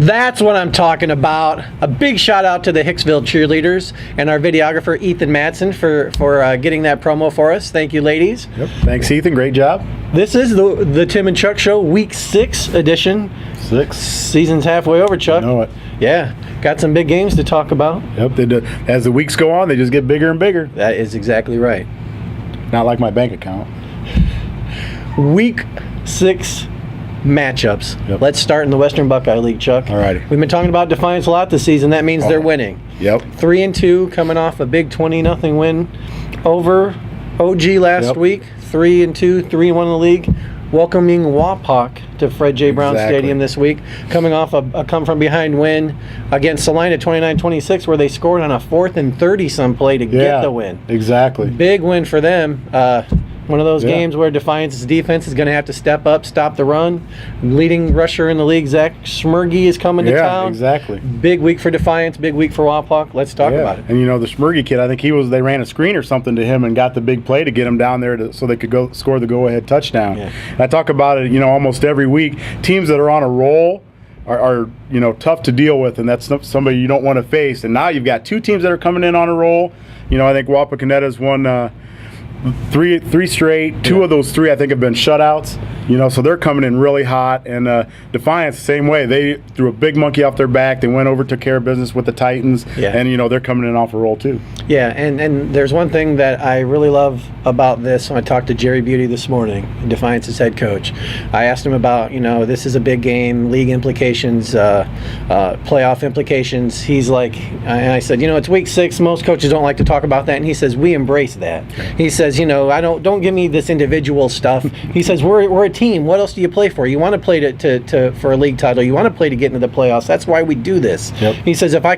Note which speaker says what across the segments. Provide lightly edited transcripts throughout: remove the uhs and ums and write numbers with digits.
Speaker 1: That's what I'm talking about. A big shout out to the Hicksville cheerleaders and our videographer Ethan Madsen for getting that promo for us. Thank you, ladies.
Speaker 2: Yep. Thanks, Ethan. Great job.
Speaker 1: This is the Tim and Chuck Show, Week 6 edition.
Speaker 2: 6.
Speaker 1: Season's halfway over, Chuck.
Speaker 2: I know it.
Speaker 1: Yeah, got some big games to talk about.
Speaker 2: Yep. They do. As the weeks go on, they just get bigger and bigger.
Speaker 1: That is exactly right.
Speaker 2: Not like my bank account.
Speaker 1: Week 6 matchups.
Speaker 2: Yep.
Speaker 1: Let's start in the Western Buckeye League, Chuck.
Speaker 2: Alrighty.
Speaker 1: We've been talking about Defiance a lot this season. That means they're winning.
Speaker 2: Yep.
Speaker 1: 3-2, coming off a big 20-0 win over OG last week. 3-2, 3-1 in the league. Welcoming Wapak to Fred J. Brown Stadium this week, coming off a come-from-behind win against Salina 29-26, where they scored on a 4th and 30-some play to get the win.
Speaker 2: Exactly.
Speaker 1: Big win for them. One of those games where Defiance's defense is going to have to step up, stop the run. Leading rusher in the league, Zach Schmergy, is coming to town.
Speaker 2: Yeah, exactly.
Speaker 1: Big week for Defiance, big week for Wapak. Let's talk about it.
Speaker 2: And you know, the Schmergy kid, I think they ran a screen or something to him and got the big play to get him down there so they could go score the go-ahead touchdown. Yeah. And I talk about it, you know, almost every week. Teams that are on a roll are you know, tough to deal with, and that's somebody you don't want to face. And now you've got 2 teams that are coming in on a roll. You know, I think Wapakoneta's won three straight. 2 of those 3 I think have been shutouts. You know, so they're coming in really hot. And Defiance, same way. They threw a big monkey off their back. They went over, took care of business with the Titans. Yeah. And you know, they're coming in off a roll too. Yeah,
Speaker 1: and there's one thing that I really love about this. When I talked to Jerry Beauty this morning, Defiance's head coach, I asked him about, you know, this is a big game, league implications, playoff implications. He's like, and I said, you know, it's week 6. Most coaches don't like to talk about that. And he says, we embrace that. He says, you know, don't give me this individual stuff. He says, we're a team. What else do you play for? You want to play to for a league title. You want to play to get into the playoffs. That's why we do this. Yep. He says, if I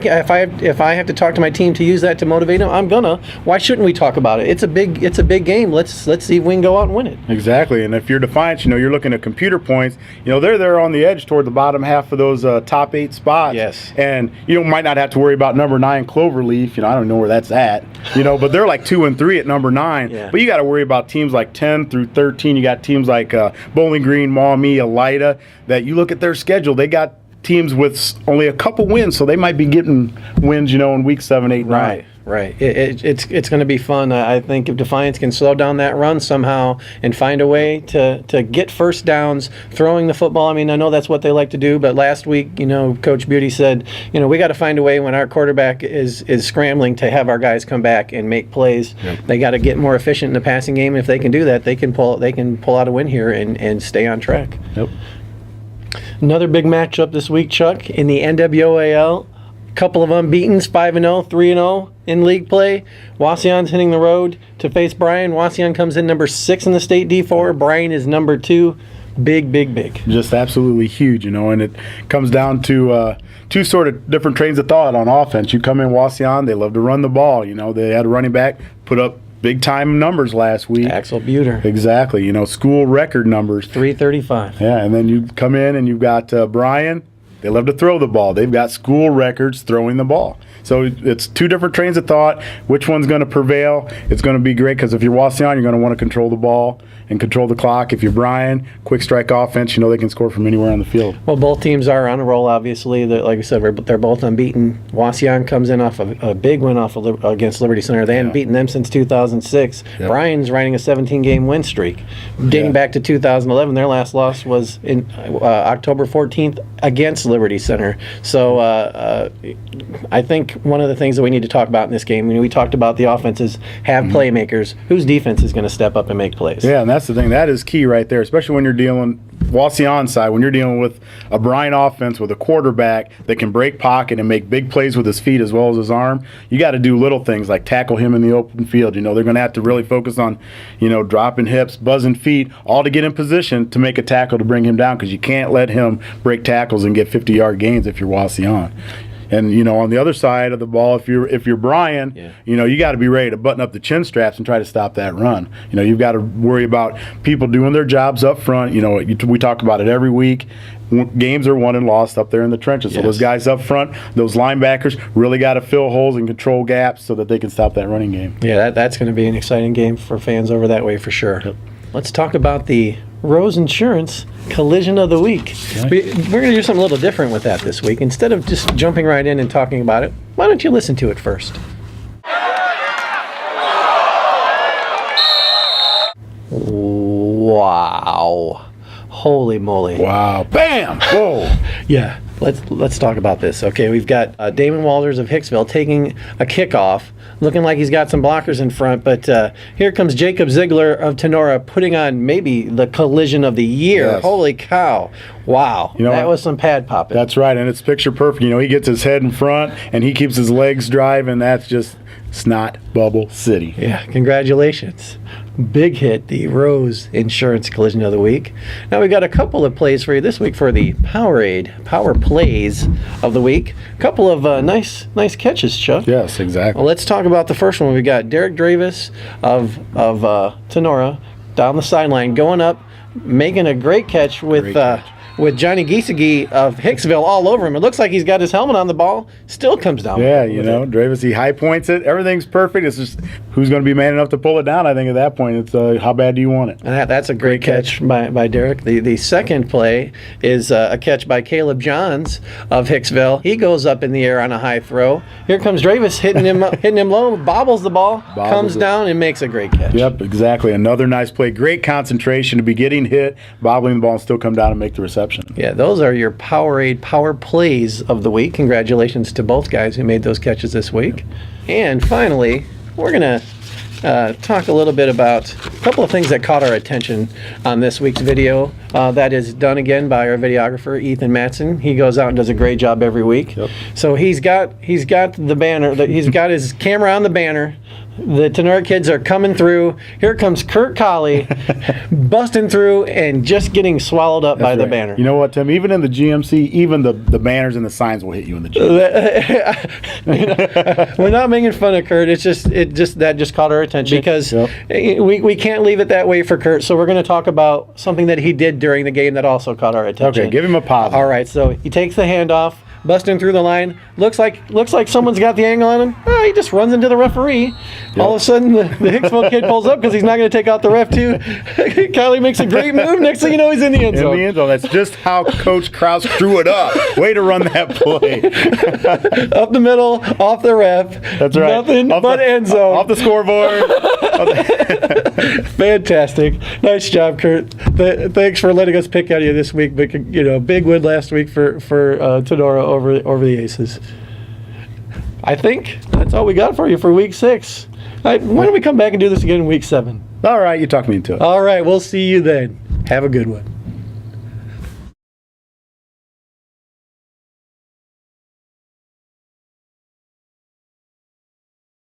Speaker 1: have to talk to my team to use that to motivate them, I'm gonna. Why shouldn't we talk about it? It's a big game. Let's see if we can go out and win it.
Speaker 2: Exactly. And if you're Defiance, you know, you're looking at computer points. You know, they're there on the edge toward the bottom half of those top 8 spots.
Speaker 1: Yes.
Speaker 2: And you might not have to worry about number 9 Cloverleaf. You know, I don't know where that's at. You know, but they're like 2 and 3 at number 9. Yeah. But you got to worry about teams like 10 through 13. You got teams like Bowling Green, Maumee, Elida, that you look at their schedule, they got teams with only a couple wins, so they might be getting wins, you know, in week 7, 8, 9.
Speaker 1: Right. It's going to be fun. I think if Defiance can slow down that run somehow and find a way to get first downs throwing the football. I mean, I know that's what they like to do, but last week, you know, Coach Beauty said, you know, we got to find a way when our quarterback is scrambling to have our guys come back and make plays. Yep. They got to get more efficient in the passing game. If they can do that, they can pull out a win here and stay on track.
Speaker 2: Yep.
Speaker 1: Another big matchup this week, Chuck, in the NWAL. Couple of unbeatens, 5-0, 3-0 in league play. Wasion's hitting the road to face Bryan. Wasion comes in number 6 in the state D4. Bryan is number 2. Big.
Speaker 2: Just absolutely huge, you know, and it comes down to 2 sort of different trains of thought on offense. You come in Wasion, they love to run the ball. You know, they had a running back put up big-time numbers last week.
Speaker 1: Axel Buter.
Speaker 2: Exactly. You know, school record numbers.
Speaker 1: 335.
Speaker 2: Yeah, and then you come in and you've got Bryan. They love to throw the ball. They've got school records throwing the ball. So it's 2 different trains of thought. Which one's going to prevail? It's going to be great because if you're Wasion, you're going to want to control the ball and control the clock. If you're Bryan, quick strike offense, you know they can score from anywhere on the field.
Speaker 1: Well, both teams are on a roll, obviously. Like I said, they're both unbeaten. Wasion comes in off a big win against Liberty Center. They hadn't beaten them since 2006. Yep. Bryan's riding a 17-game win streak. Dating back to 2011, their last loss was in October 14th against Liberty Center. So I think one of the things that we need to talk about in this game, we talked about the offenses have playmakers. Whose defense is going to step up and make plays?
Speaker 2: Yeah, and that's the thing. That is key right there, especially when you're dealing Wasion's side, when you're dealing with a Bryan offense with a quarterback that can break pocket and make big plays with his feet as well as his arm. You got to do little things like tackle him in the open field. You know, they're going to have to really focus on, you know, dropping hips, buzzing feet, all to get in position to make a tackle to bring him down, because you can't let him break tackles and get 50-yard gains if you're Wasion. And, you know, on the other side of the ball, if you're Bryan, you know, you got to be ready to button up the chin straps and try to stop that run. You know, you've got to worry about people doing their jobs up front. You know, we talk about it every week. Games are won and lost up there in the trenches. So those guys up front, those linebackers, really got to fill holes and control gaps so that they can stop that running game.
Speaker 1: Yeah, that's going to be an exciting game for fans over that way for sure. Yep. Let's talk about the Rose Insurance Collision of the Week. We're going to do something a little different with that this week. Instead of just jumping right in and talking about it, why don't you listen to it first? Wow. Holy moly.
Speaker 2: Wow. Bam! Whoa.
Speaker 1: Yeah, let's talk about this. Okay, we've got Damon Walters of Hicksville taking a kickoff, looking like he's got some blockers in front, but here comes Jacob Ziegler of Tenora putting on maybe the collision of the year.
Speaker 2: Yes.
Speaker 1: Holy cow. Wow. That was some pad popping.
Speaker 2: That's right, and it's picture perfect. He gets his head in front, and he keeps his legs driving. That's just snot bubble city.
Speaker 1: Yeah, congratulations. Big hit, the Rose Insurance Collision of the Week. Now we've got a couple of plays for you this week for the Power Plays of the Week. A couple of nice catches, Chuck.
Speaker 2: Yes, exactly.
Speaker 1: Well, let's talk about the first one. We got Derek Dravis of Tenora down the sideline, going up, making a great catch with Johnny Giesecke of Hicksville all over him. It looks like he's got his helmet on the ball. Still comes down.
Speaker 2: Yeah, Dravis, he high points it. Everything's perfect. It's just who's going to be man enough to pull it down. I think at that point, it's how bad do you want it?
Speaker 1: And that's a great catch by Derek. The second play is a catch by Caleb Johns of Hicksville. He goes up in the air on a high throw. Here comes Dravis hitting him low, bobbles the ball, comes down and makes a great catch.
Speaker 2: Yep, exactly. Another nice play. Great concentration to be getting hit, bobbling the ball, and still come down and make the reception.
Speaker 1: Yeah, those are your Power Plays of the week. Congratulations to both guys who made those catches this week. And finally, we're going to talk a little bit about a couple of things that caught our attention on this week's video. That is done again by our videographer, Ethan Matson. He goes out and does a great job every week. Yep. So he's got the banner, he's got his camera on the banner. The Tenora kids are coming through. Here comes Kurt Colley busting through and just getting swallowed up by the banner.
Speaker 2: You know what, Tim? Even in the GMC, even the banners and the signs will hit you in the GMC.
Speaker 1: We're not making fun of Kurt. That just caught our attention because we can't leave it that way for Kurt. So we're going to talk about something that he did during the game that also caught our attention.
Speaker 2: Okay, give him a positive.
Speaker 1: All right, so he takes the handoff, busting through the line. Looks like someone's got the angle on him. He just runs into the referee. Yep. All of a sudden, the Hicksville kid pulls up because he's not going to take out the ref too. Kylie makes a great move. Next thing you know, he's in the end zone.
Speaker 2: In the end zone. That's just how Coach Kraus drew it up. Way to run that play.
Speaker 1: Up the middle, off the ref.
Speaker 2: That's right.
Speaker 1: Nothing but end zone.
Speaker 2: Off the scoreboard.
Speaker 1: Fantastic. Nice job, Kurt. Thanks for letting us pick at you this week. But big win last week for Tenora over the Aces. I think that's all we got for you for week 6. Why don't we come back and do this again in week 7?
Speaker 2: All right, you talked me into it.
Speaker 1: All right, we'll see you then. Have a good one.